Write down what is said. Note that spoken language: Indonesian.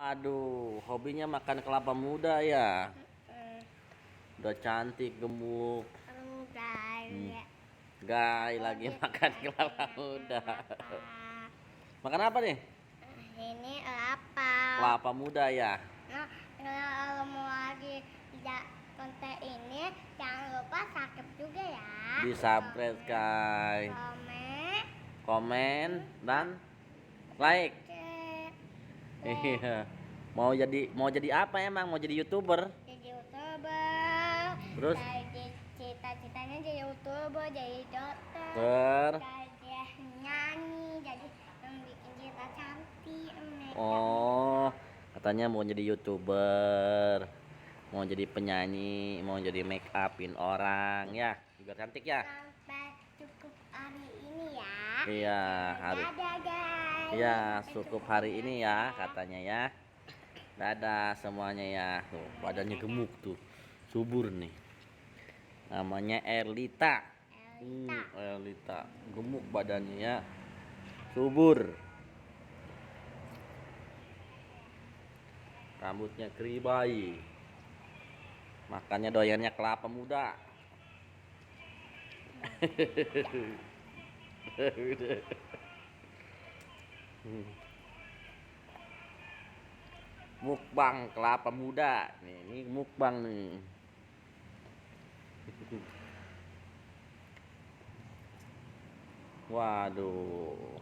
Aduh, hobinya makan kelapa muda ya. Eh, Udah cantik, gemuk. enggak Hmm. ya. Gai lagi makan kelapa muda. Makan apa nih? Ini apa? Kelapa muda ya. Nah, kalau mau lagi tidak konten ini, jangan lupa subscribe juga ya. Di subscribe, guys. Komen dan like. Iya. Mau jadi apa emang? Mau jadi YouTuber? Jadi YouTuber. Terus? Jadi cita-citanya jadi YouTuber, jadi dokter. Jadi nyanyi, jadi yang bikin kita cantik. Oh, katanya mau jadi YouTuber, mau jadi penyanyi, mau jadi make upin orang ya, biar cantik ya. Sampai cukup hari ini ya. Iya, Dadah guys. iya, cukup hari ini ya katanya ya. Dadah semuanya ya. Tuh, badannya gemuk tuh, subur nih. Namanya Erlita. Erlita, gemuk badannya ya, subur. Rambutnya keribai. Makannya doyannya kelapa muda. Mukbang kelapa muda. Nih, ini mukbang nih. Waduh.